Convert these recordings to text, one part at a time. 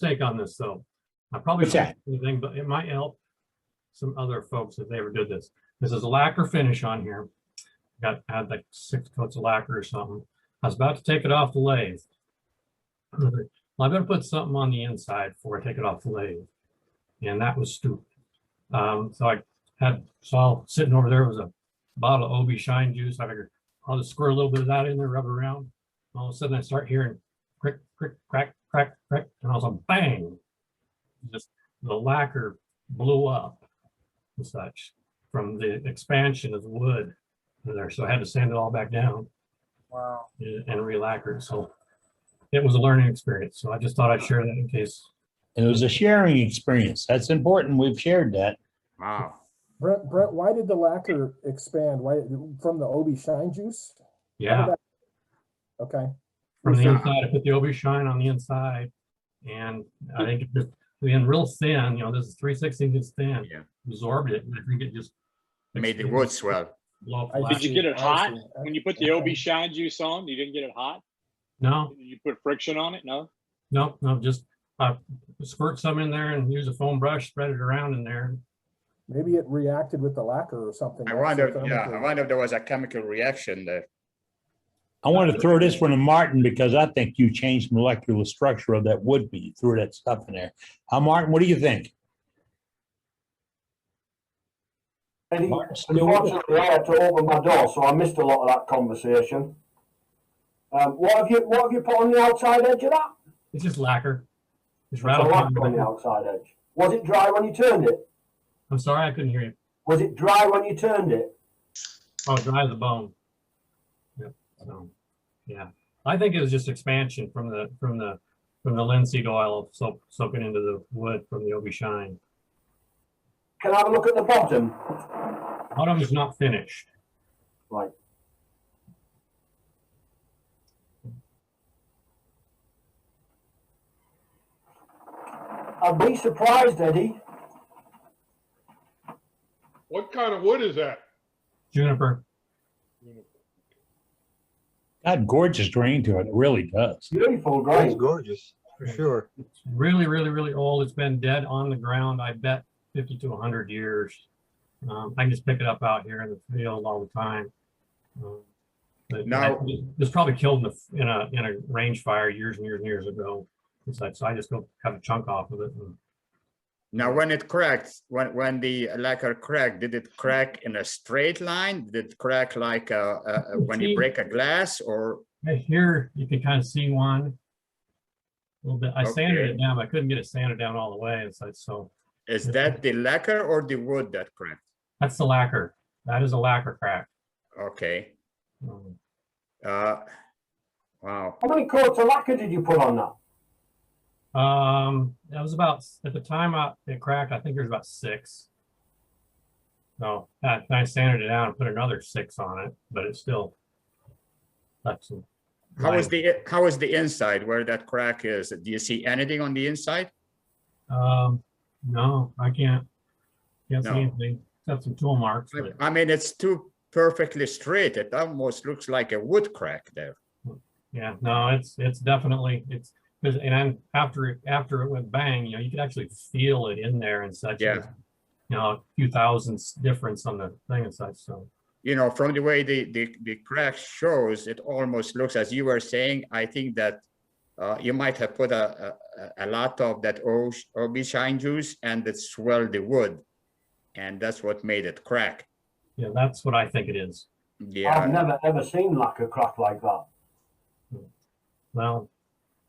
mistake on this though. I probably What's that? shouldn't say anything, but it might help some other folks if they ever did this. This is a lacquer finish on here. Had like 6 coats of lacquer or something. I was about to take it off the lathe. Well, I better put something on the inside before I take it off the lathe. And that was stupid. So I saw sitting over there was a bottle of OB Shine juice. I figured I'll just squirt a little bit of that in there, rub it around. All of a sudden I start hearing crick, crick, crack, crack, crack, and all of a sudden bang! Just the lacquer blew up and such from the expansion of the wood in there. So I had to sand it all back down. Wow. And re-lacquer. So it was a learning experience. So I just thought I'd share that in case. And it was a sharing experience. That's important. We've shared that. Wow. Brent, why did the lacquer expand? Why from the OB Shine juice? Yeah. Okay. From the inside, I put the OB Shine on the inside, and I think it just being real thin. You know, this is 3/16 inches thin. Yeah. Absorbed it, and I think it just Made the wood swell. blow up I the Did you lacquer. get it I hot see. when you put the OB Shine juice on? You didn't get it hot? No, Did you put friction on it? No? no, just squirt some in there and use a foam brush, spread it around in there. Maybe it reacted with the lacquer or something. I That's wonder, the yeah, I chemical. wonder if there was a chemical reaction there. I want to throw this one to Martin because I think you changed the molecular structure of that wood bead. You threw that stuff in there. Martin, what do you think? Eddie, Martin, still with us? unfortunately, I had to open my door, so I missed a lot of that conversation. What have you put on the outside edge of that? It's just lacquer. It's It's a rattle. lacquer on the outside edge. Was it dry when you turned it? I'm sorry, I couldn't hear you. Was it dry when you turned it? Oh, dry as a bone. Yep. So, yeah, I think it was just expansion from the linseed oil soaking into the wood from the OB Shine. Can I have a look at the bottom? Bottom is not finished. Right. I'd be surprised, Eddie. What kind of wood is that? Juniper. Got gorgeous grain to it. It really does. Beautiful, It's great. gorgeous, for sure. It's really, really, really old. It's been dead on the ground, I bet 50 to 100 years. I can just pick it up out here in the field all the time. But Now- it was probably killed in a range fire years and years and years ago. It's like, so I just go cut a chunk off of it. Now, when it cracked, when the lacquer cracked, did it crack in a straight line? Did it crack like when you break a glass, or? Right here, you can kind of see one a little bit. I sanded Okay. it down, but I couldn't get it sanded down all the way. It's like, so Is that the lacquer or the wood that cracked? that's the lacquer. That is a lacquer crack. Okay. Um, Wow. How many coats of lacquer did you put on that? That was about, at the time it cracked, I think there was about 6. So I sanded it down and put another 6 on it, but it's still left some. How is the inside where that crack is? Do you see anything on the inside? No, I can't see No. anything except some tool marks. But I mean, it's too perfectly straight. It almost looks like a wood crack there. yeah, no, it's definitely, it's, and then after it went bang, you know, you could actually feel it in there and such. Yeah. You know, a few thousandths difference on the thing and such. So You know, from the way the crack shows, it almost looks, as you were saying, I think that you might have put a lot of that OB Shine juice and it swelled the wood. And that's what made it crack. yeah, that's what I think it is. Yeah. I've never ever seen lacquer crack like that. Well,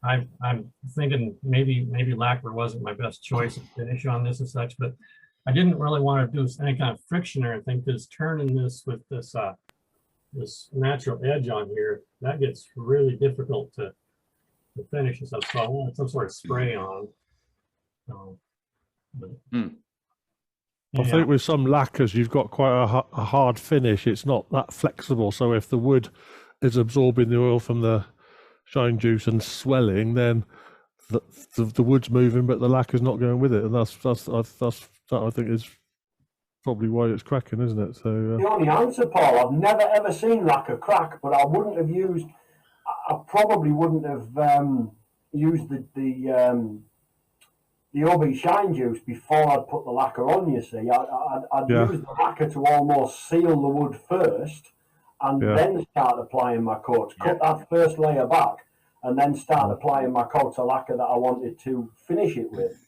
I'm thinking maybe lacquer wasn't my best choice of finish on this and such, but I didn't really want to do any kind of friction or anything, because turning this with this this natural edge on here, that gets really difficult to finish and stuff. So I wanted some sort of spray on. But, I think with some lacquers, you've got quite a hard finish. It's not that flexible. So if the wood is absorbing the oil from the shine juice and swelling, then the wood's moving, but the lacquer's not going with it. And that I think is probably why it's cracking, isn't it? So The only answer, Paul, I've never ever seen lacquer crack, but I probably wouldn't have used the the OB shine juice before I'd put the lacquer on, you see. I'd Yeah. use the lacquer to almost seal the wood first and Yeah. then start applying my coats. Cut that first layer back and then start applying my coats of lacquer that I wanted to finish it with.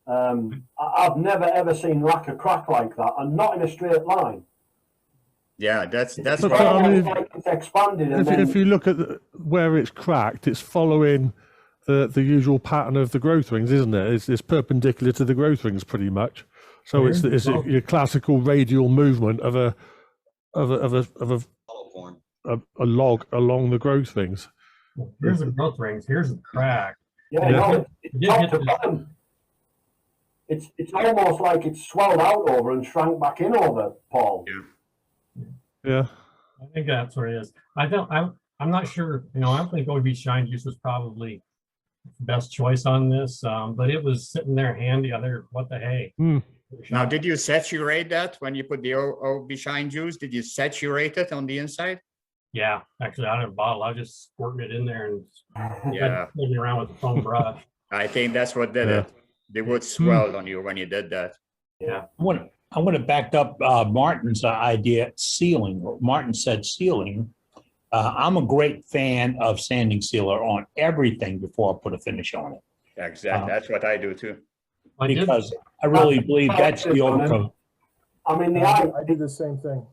I've never ever seen lacquer crack like that, and not in a straight line. Yeah, that's But, what I mean, like it's expanded. And then, if you look at where it's cracked, it's following the usual pattern of the growth rings, isn't it? It's perpendicular to the growth rings pretty much. So it's your classical radial movement of a log along the growth rings. Here's the growth rings. Here's the crack. yeah, Yeah. no, it's top to bottom. It's almost like it's swelled out over and shrank back in over, Paul. Yeah. I think that's what it is. I'm not sure. You know, I don't think OB shine juice was probably the best choice on this, but it was sitting there handy. What the hey? Now, did you saturate that when you put the OB shine juice? Did you saturate it on the inside? Yeah, actually, out of a bottle, I just squirted it in there and Yeah, moving around with the foam brush. I think that's what did it. The wood swelled on you when you did that. Yeah. I want to back up Martin's idea, sealing. Martin said sealing. I'm a great fan of sanding sealer on everything before I put a finish on it. Exactly. That's what I do too. Because I really believe that's the overcoat. I mean, I did the same thing.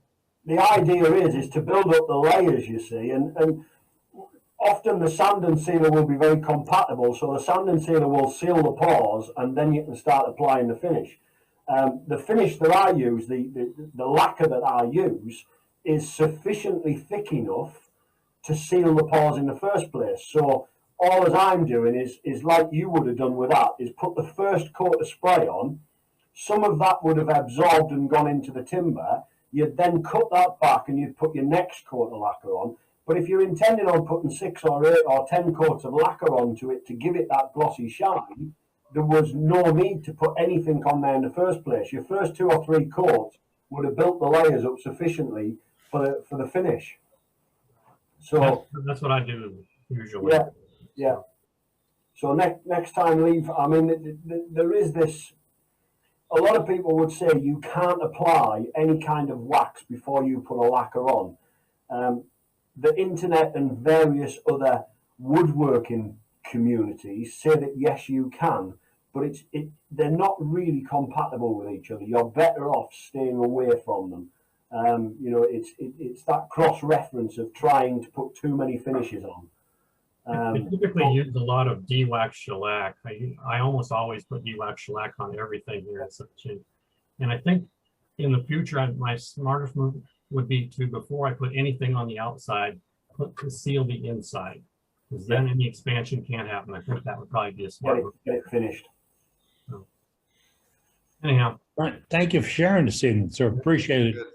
the idea is to build up the layers, you see, and often the sand and sealer will be very compatible. So the sand and sealer will seal the pores, and then you can start applying the finish. The finish that I use, the lacquer that I use, is sufficiently thick enough to seal the pores in the first place. So all as I'm doing is like you would have done with that, is put the first coat of spray on. Some of that would have absorbed and gone into the timber. You'd then cut that back and you'd put your next coat of lacquer on. But if you're intending on putting 6 or 8 or 10 coats of lacquer onto it to give it that glossy shine, there was no need to put anything on there in the first place. Your first 2 or 3 coats would have built the layers up sufficiently for the finish. So that's what I do usually. Yeah. So next time, leave. I mean, there is this. A lot of people would say you can't apply any kind of wax before you put a lacquer on. The internet and various other woodworking communities say that yes, you can, but they're not really compatible with each other. You're better off staying away from them. You know, it's that cross-reference of trying to put too many finishes on. I typically use a lot of de-wax shellac. I almost always put de-wax shellac on everything here at Section. And I think in the future, my smartest move would be to, before I put anything on the outside, seal the inside, because then any expansion can't happen. I think that would probably be a smart move. Get it finished. So, anyhow. All right. Thank you for sharing this evening, sir. Appreciate it.